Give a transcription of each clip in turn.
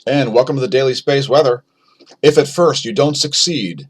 And welcome to the Daily Space Weather. If at first you don't succeed,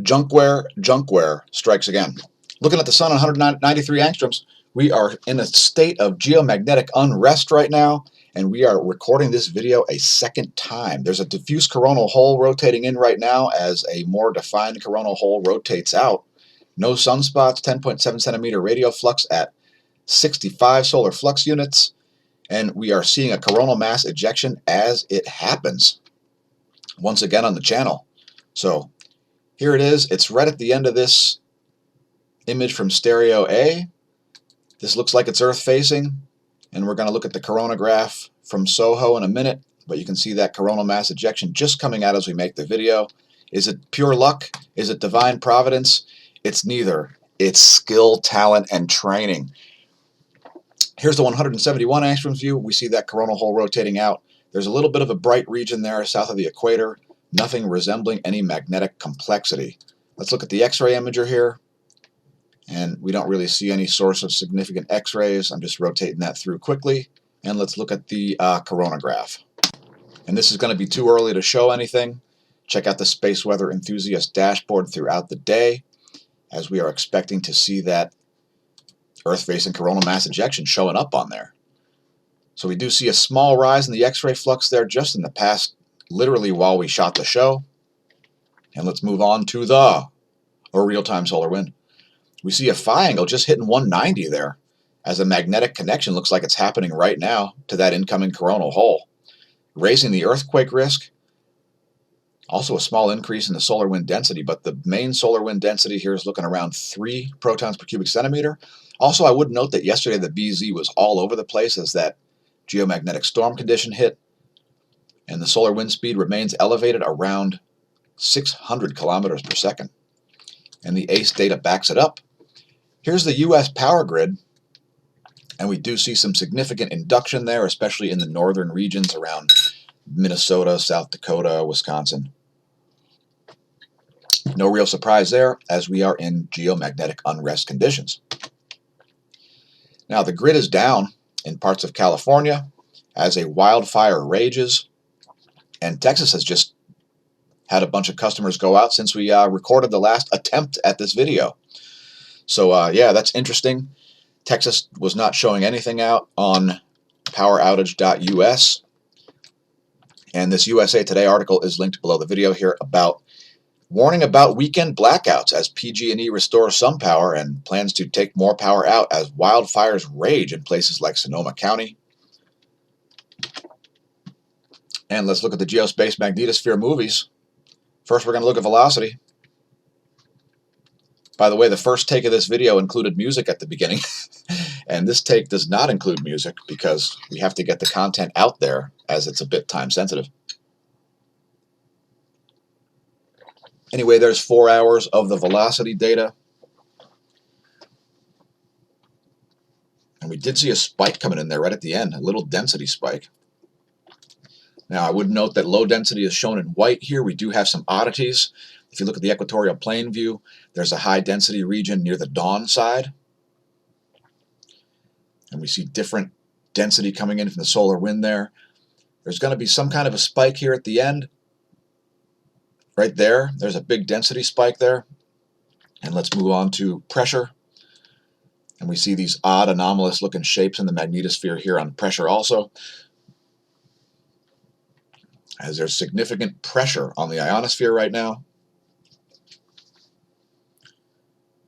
junkware strikes again. Looking at the sun, 193 angstroms, we are in a state of geomagnetic unrest right now, and we are recording this video a second time. There's a diffuse coronal hole rotating in right now as a more defined coronal hole rotates out. No sunspots, 10.7 centimeter radial flux at 65 solar flux units, and we are seeing a coronal mass ejection as it happens once again on the channel. So here it is. It's right at the end of this image from stereo A. This looks like it's Earth facing, and we're going to look at the coronagraph from SOHO in a minute, but you can see that coronal mass ejection just coming out as we make the video. Is it pure luck? Is it divine providence? It's neither. It's skill, talent, and training. Here's the 171 angstroms view. We see that coronal hole rotating out. There's a little bit of a bright region there south of the equator, nothing resembling any magnetic complexity. Let's look at the X-ray imager here, and we don't really see any source of significant X-rays. I'm just rotating that through quickly, and let's look at the coronagraph. And this is going to be too early to show anything. Check out the Space Weather Enthusiast dashboard throughout the day, as we are expecting to see that Earth-facing coronal mass ejection showing up on there. So we do see a small rise in the X-ray flux there just in the past, literally while we shot the show. And let's move on to the real-time solar wind. We see a phi angle just hitting 190 there, as a magnetic connection looks like it's happening right now to that incoming coronal hole, raising the earthquake risk. Also a small increase in the solar wind density, but the main solar wind density here is looking around 3 protons per cubic centimeter. Also, I would note that yesterday the BZ was all over the place as that geomagnetic storm condition hit, and the solar wind speed remains elevated around 600 kilometers per second. And the ACE data backs it up. Here's the US power grid, and we do see some significant induction there, especially in the northern regions around Minnesota, South Dakota, Wisconsin. No real surprise there, as we are in geomagnetic unrest conditions. Now the grid is down in parts of California as a wildfire rages, and Texas has just had a bunch of customers go out since we recorded the last attempt at this video. So yeah, that's interesting. Texas was not showing anything out on poweroutage.us, and this USA Today article is linked below the video here about warning about weekend blackouts as PG&E restores some power and plans to take more power out as wildfires rage in places like Sonoma County. And let's look at the geospace magnetosphere movies. First, we're going to look at velocity. By the way, the first take of this video included music at the beginning, and this take does not include music because we have to get the content out there as it's a bit time sensitive. Anyway, there's 4 hours of the velocity data. And we did see a spike coming in there right at the end, a little density spike. Now, I would note that low density is shown in white here. We do have some oddities. If you look at the equatorial plane view, there's a high density region near the dawn side. And we see different density coming in from the solar wind there. There's going to be some kind of a spike here at the end. Right there, there's a big density spike there. And let's move on to pressure. And we see these odd anomalous looking shapes in the magnetosphere here on pressure also, as there's significant pressure on the ionosphere right now.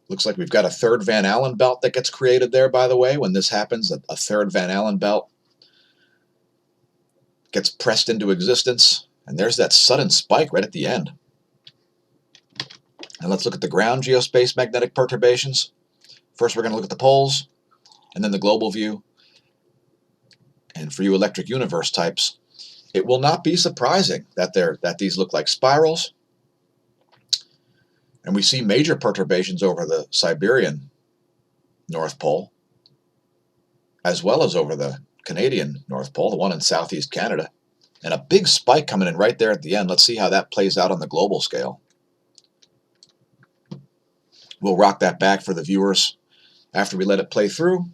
Looks like we've got a third Van Allen belt that gets created there, by the way. When this happens, a third Van Allen belt gets pressed into existence, and there's that sudden spike right at the end. And let's look at the ground geospace magnetic perturbations. First, we're going to look at the poles, and then the global view. And for you electric universe types, it will not be surprising that these look like spirals. And we see major perturbations over the Siberian North Pole, as well as over the Canadian North Pole, the one in southeast Canada. And a big spike coming in right there at the end. Let's see how that plays out on the global scale. We'll rock that back for the viewers after we let it play through.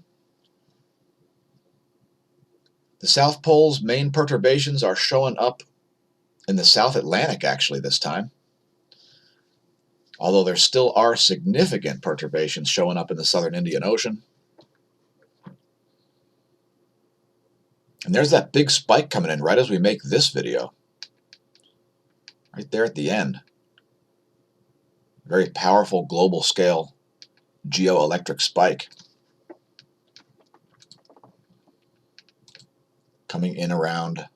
The South Pole's main perturbations are showing up in the South Atlantic actually this time, although there still are significant perturbations showing up in the Southern Indian Ocean. And there's that big spike coming in right as we make this video. Right there at the end. Very powerful global scale geoelectric spike. Coming in around,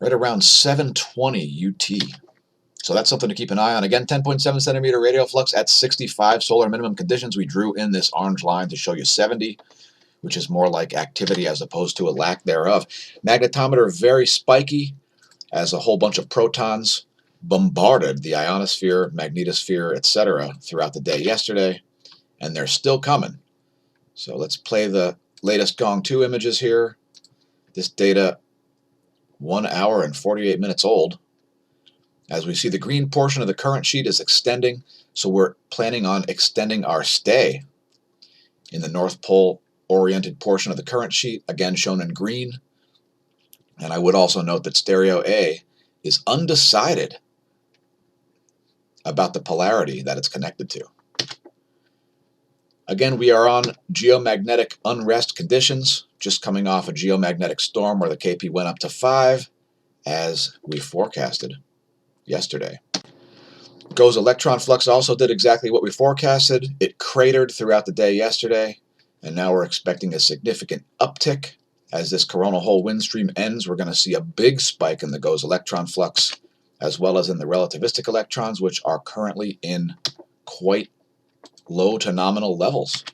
right around 720 UT. So that's something to keep an eye on. Again, 10.7 centimeter radial flux at 65 solar minimum conditions. We drew in this orange line to show you 70, which is more like activity as opposed to a lack thereof. Magnetometer very spiky as a whole bunch of protons bombarded the ionosphere, magnetosphere, etc. throughout the day yesterday, and they're still coming. So let's play the latest Gong 2 images here. This data 1 hour and 48 minutes old. As we see, the green portion of the current sheet is extending, so we're planning on extending our stay in the North Pole oriented portion of the current sheet, again shown in green. And I would also note that stereo A is undecided about the polarity that it's connected to. Again, we are on geomagnetic unrest conditions, just coming off a geomagnetic storm where the KP went up to 5, as we forecasted yesterday. GOES electron flux also did exactly what we forecasted. It cratered throughout the day yesterday, and now we're expecting a significant uptick. As this coronal hole wind stream ends, we're going to see a big spike in the GOES electron flux, as well as in the relativistic electrons, which are currently in quite low to nominal levels.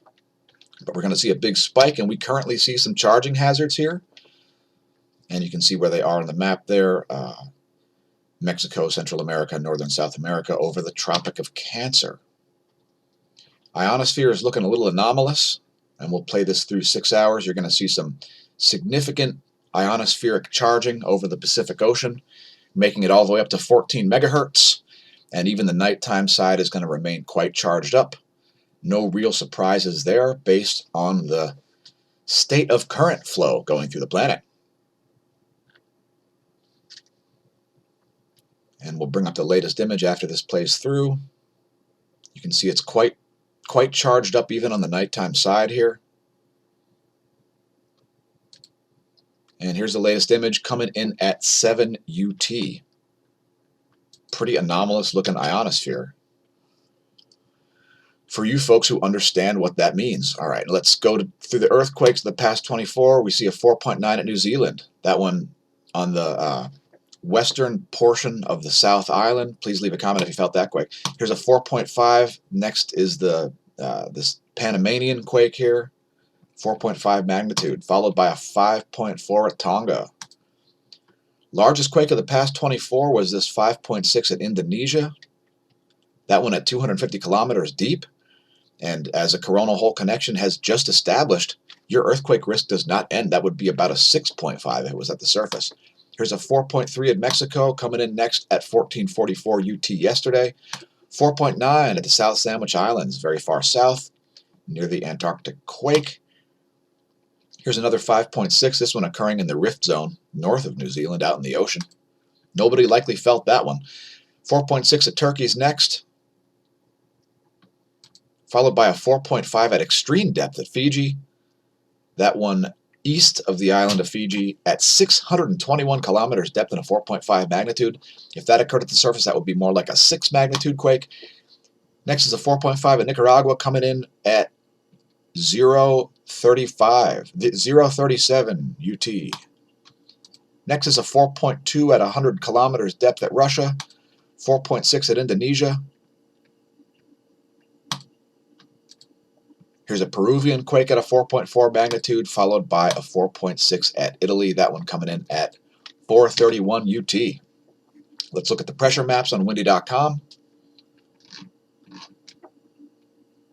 But we're going to see a big spike, and we currently see some charging hazards here. And you can see where they are on the map there. Mexico, Central America, Northern South America, over the Tropic of Cancer. Ionosphere is looking a little anomalous, and we'll play this through 6 hours. You're going to see some significant ionospheric charging over the Pacific Ocean, making it all the way up to 14 megahertz, and even the nighttime side is going to remain quite charged up. No real surprises there based on the state of current flow going through the planet. And we'll bring up the latest image after this plays through. You can see it's quite charged up even on the nighttime side here. And here's the latest image coming in at 7 UT. Pretty anomalous looking ionosphere. For you folks who understand what that means. All right, let's go through the earthquakes of the past 24. We see a 4.9 at New Zealand. That one on the western portion of the South Island. Please leave a comment if you felt that quake. Here's a 4.5. Next is the this Panamanian quake here, 4.5 magnitude, followed by a 5.4 at Tonga. Largest quake of the past 24 was this 5.6 at Indonesia. That one at 250 kilometers deep. And as a coronal hole connection has just established, your earthquake risk does not end. That would be about a 6.5 if it was at the surface. Here's a 4.3 at Mexico, coming in next at 1444 UT yesterday. 4.9 at the South Sandwich Islands, very far south, near the Antarctic quake. Here's another 5.6, this one occurring in the Rift Zone, north of New Zealand, out in the ocean. Nobody likely felt that one. 4.6 at Turkey's next, followed by a 4.5 at extreme depth at Fiji. That one east of the island of Fiji at 621 kilometers depth and a 4.5 magnitude. If that occurred at the surface, that would be more like a 6 magnitude quake. Next is a 4.5 at Nicaragua, coming in at 037 UT. Next is a 4.2 at 100 kilometers depth at Russia, 4.6 at Indonesia. Here's a Peruvian quake at a 4.4 magnitude, followed by a 4.6 at Italy. That one coming in at 431 UT. Let's look at the pressure maps on windy.com.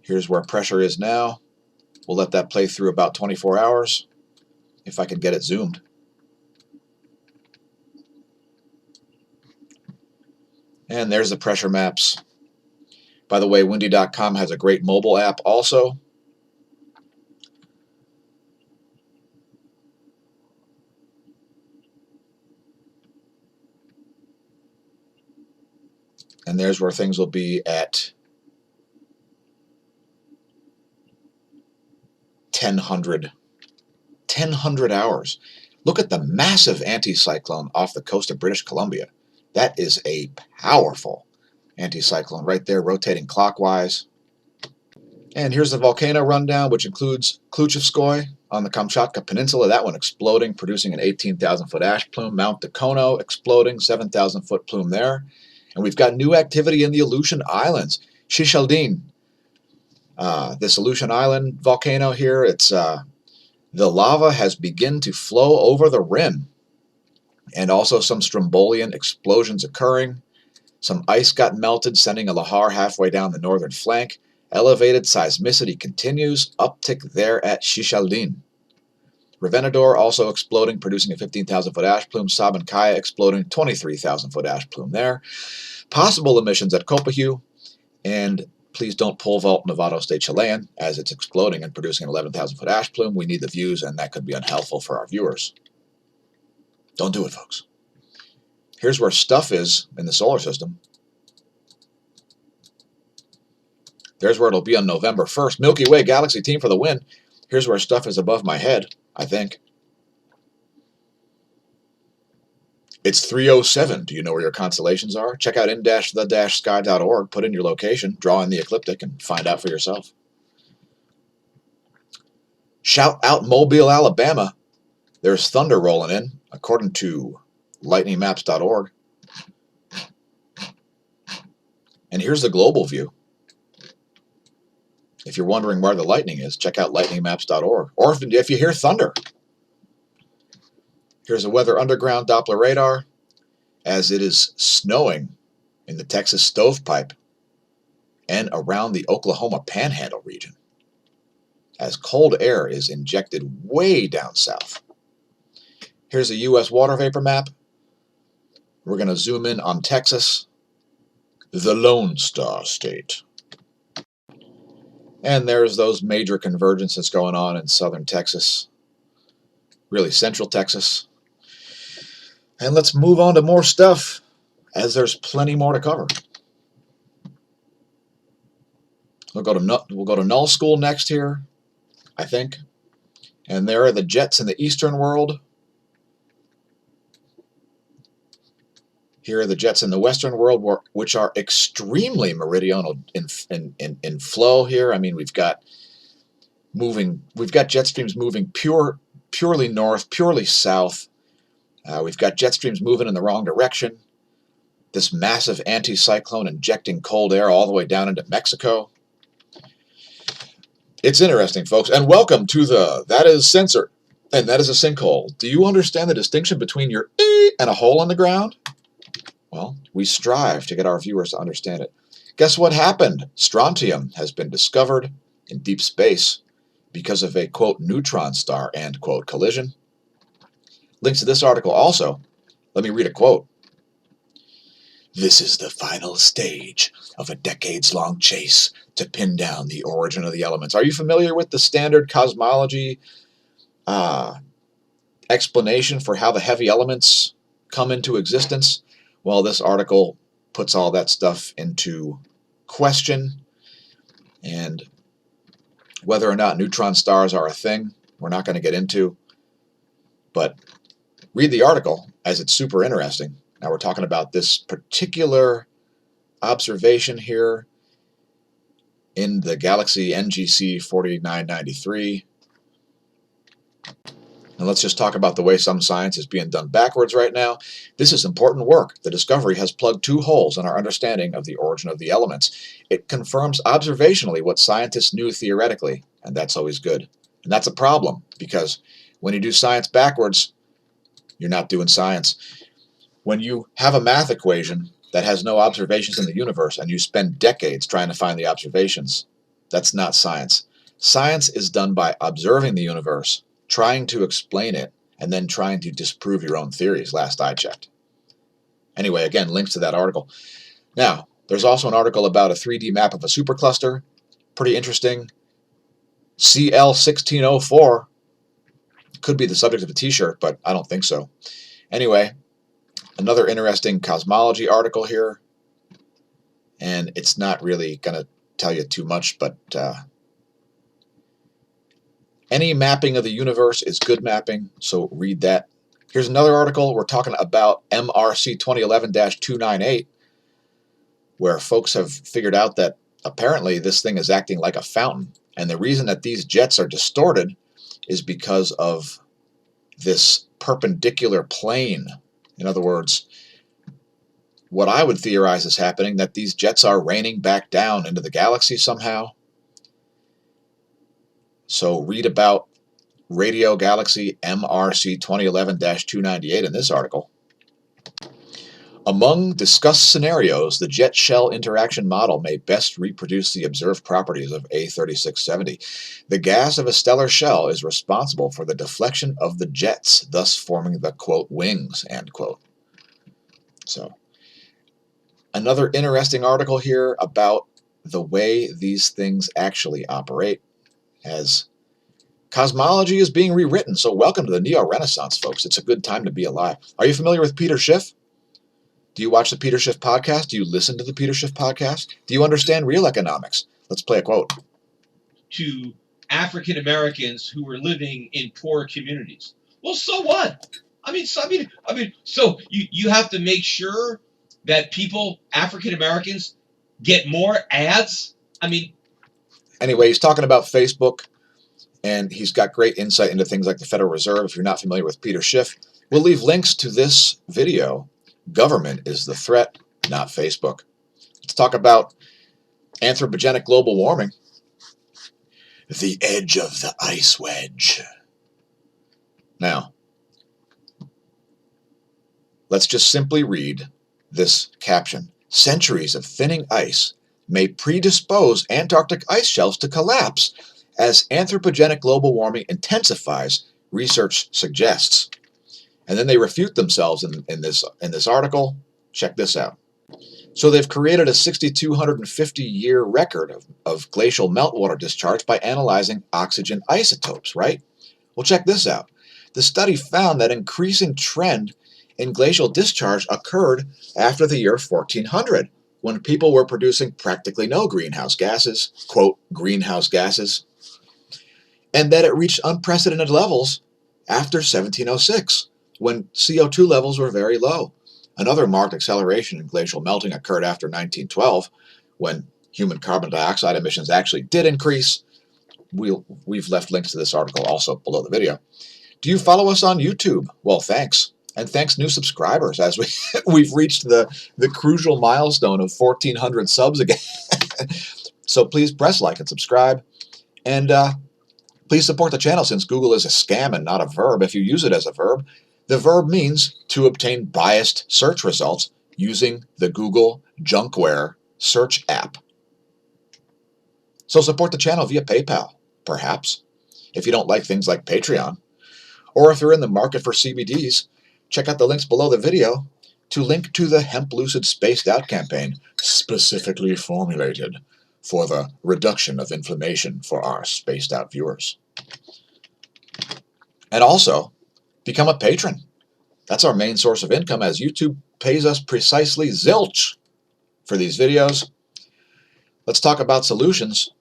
Here's where pressure is now. We'll let that play through about 24 hours, if I can get it zoomed. And there's the pressure maps. By the way, windy.com has a great mobile app also. And there's where things will be at 1000 hours. Look at the massive anticyclone off the coast of British Columbia. That is a powerful anticyclone right there, rotating clockwise. And here's the volcano rundown, which includes Kluchevskoy on the Kamchatka Peninsula, that one exploding, producing an 18,000-foot ash plume. Mount Dekono exploding, 7,000-foot plume there. And we've got new activity in the Aleutian Islands. Shishaldin, this Aleutian Island volcano here, the lava has begun to flow over the rim. And also some Strombolian explosions occurring. Some ice got melted, sending a lahar halfway down the northern flank. Elevated seismicity continues, uptick there at Shishaldin. Revenador also exploding, producing a 15,000-foot ash plume. Sabancaya exploding, 23,000-foot ash plume there. Possible emissions at Copihu, and please don't pole vault Novato State Chilean as it's exploding and producing an 11,000-foot ash plume. We need the views, and that could be unhelpful for our viewers. Don't do it, folks. Here's where stuff is in the solar system. There's where it'll be on November 1st. Milky Way galaxy team for the win. Here's where stuff is above my head, I think. It's 3:07. Do you know where your constellations are? Check out in-the-sky.org, put in your location, draw in the ecliptic, and find out for yourself. Shout out Mobile, Alabama. There's thunder rolling in, according to lightningmaps.org. And here's the global view. If you're wondering where the lightning is, check out lightningmaps.org. Or if you hear thunder. Here's a weather underground Doppler radar as it is snowing in the Texas stovepipe and around the Oklahoma Panhandle region as cold air is injected way down south. Here's a U.S. water vapor map. We're going to zoom in on Texas, the Lone Star State. And there's those major convergences going on in southern Texas, really central Texas. And let's move on to more stuff, as there's plenty more to cover. We'll go to Null School next here, I think. And there are the jets in the eastern world. Here are the jets in the western world, which are extremely meridional in flow here. I mean, we've got jet streams moving purely north, purely south. We've got jet streams moving in the wrong direction. This massive anticyclone injecting cold air all the way down into Mexico. It's interesting, folks. And welcome to That Is Censored, and that is a sinkhole. Do you understand the distinction between your and a hole in the ground? Well, we strive to get our viewers to understand it. Guess what happened? Strontium has been discovered in deep space because of a, quote, neutron star, end quote, collision. Links to this article also. Let me read a quote. This is the final stage of a decades-long chase to pin down the origin of the elements. Are you familiar with the standard cosmology explanation for how the heavy elements come into existence? Well, this article puts all that stuff into question, and whether or not neutron stars are a thing, we're not going to get into. But read the article, as it's super interesting. Now we're talking about this particular observation here in the galaxy NGC 4993. And let's just talk about the way some science is being done backwards right now. This is important work. The discovery has plugged two holes in our understanding of the origin of the elements. It confirms observationally what scientists knew theoretically, and that's always good. And that's a problem, because when you do science backwards, you're not doing science. When you have a math equation that has no observations in the universe and you spend decades trying to find the observations, that's not science. Science is done by observing the universe, trying to explain it, and then trying to disprove your own theories, last I checked. Anyway, again, links to that article. Now, there's also an article about a 3D map of a supercluster. Pretty interesting. CL1604 could be the subject of a t-shirt, but I don't think so. Anyway, another interesting cosmology article here. and it's not really going to tell you too much, but any mapping of the universe is good mapping, so read that. Here's another article. We're talking about MRC 2011-298, where folks have figured out that apparently this thing is acting like a fountain. And the reason that these jets are distorted is because of this perpendicular plane. In other words, what I would theorize is happening, that these jets are raining back down into the galaxy somehow. So read about Radio Galaxy MRC 2011-298 in this article. Among discussed scenarios, the jet-shell interaction model may best reproduce the observed properties of A3670. The gas of a stellar shell is responsible for the deflection of the jets, thus forming the, quote, wings, end quote. So, another interesting article here about the way these things actually operate, as cosmology is being rewritten. So welcome to the Neo-Renaissance, folks. It's a good time to be alive. Are you familiar with Peter Schiff? Do you watch the Peter Schiff podcast? Do you listen to the Peter Schiff podcast? Do you understand real economics? Let's play a quote. To African Americans who were living in poor communities. Well, so what? So you have to make sure that people, African Americans, get more ads. Anyway, he's talking about Facebook, and he's got great insight into things like the Federal Reserve. If you're not familiar with Peter Schiff, we'll leave links to this video. Government is the threat, not Facebook. Let's talk about anthropogenic global warming. The edge of the ice wedge. Now, let's just simply read this caption. Centuries of thinning ice may predispose Antarctic ice shelves to collapse as anthropogenic global warming intensifies, research suggests. And then they refute themselves in this article. Check this out. So they've created a 6,250-year record of glacial meltwater discharge by analyzing oxygen isotopes, right? Well, check this out. The study found that increasing trend in glacial discharge occurred after the year 1400, when people were producing practically no greenhouse gases, quote, greenhouse gases, and that it reached unprecedented levels after 1706, when CO2 levels were very low. Another marked acceleration in glacial melting occurred after 1912, when human carbon dioxide emissions actually did increase. We've left links to this article also below the video. Do you follow us on YouTube? Well, thanks. And thanks new subscribers, as we've reached the crucial milestone of 1,400 subs again. So please press like and subscribe. And please support the channel, since Google is a scam and not a verb. If you use it as a verb, the verb means to obtain biased search results using the Google Junkware search app. So support the channel via PayPal, perhaps, if you don't like things like Patreon. Or if you're in the market for CBDs, check out the links below the video to link to the Hemp Lucid Spaced Out campaign, specifically formulated for the reduction of inflammation for our spaced out viewers. And also, become a patron. That's our main source of income, as YouTube pays us precisely zilch for these videos. Let's talk about solutions.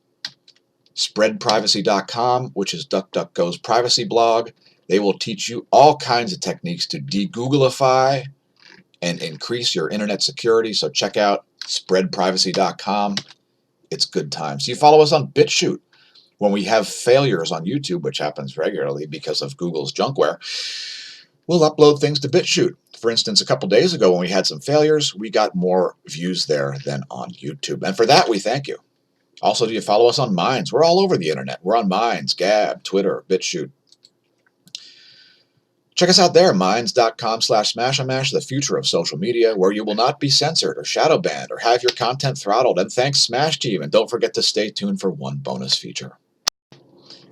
Spreadprivacy.com, which is DuckDuckGo's privacy blog. They will teach you all kinds of techniques to de-Googlify and increase your internet security. So check out spreadprivacy.com. It's good times. You follow us on BitChute. When we have failures on YouTube, which happens regularly because of Google's junkware, we'll upload things to BitChute. For instance, a couple days ago when we had some failures, we got more views there than on YouTube. And for that, we thank you. Also, do you follow us on Minds? We're all over the internet. We're on Minds, Gab, Twitter, BitChute. Check us out there, minds.com/smAsho, the future of social media, where you will not be censored or shadow banned or have your content throttled. And thanks, Smash Team. And don't forget to stay tuned for one bonus feature.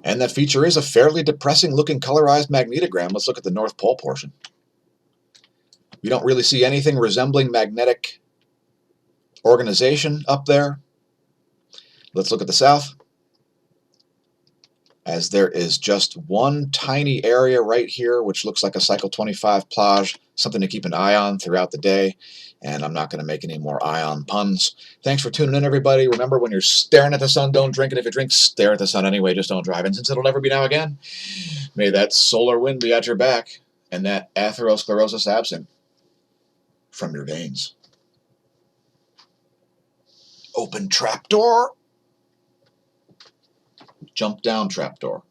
And that feature is a fairly depressing looking colorized magnetogram. Let's look at the North Pole portion. We don't really see anything resembling magnetic organization up there. Let's look at the South. as there is just one tiny area right here which looks like a cycle 25 plage, something to keep an eye on throughout the day. And I'm not going to make any more ion puns. Thanks for tuning in, everybody. Remember, when you're staring at the sun, don't drink it. If you drink, stare at the sun anyway. Just don't drive. And since it'll never be now again, may that solar wind be at your back and that atherosclerosis absent from your veins. Open trapdoor. Jump down trapdoor.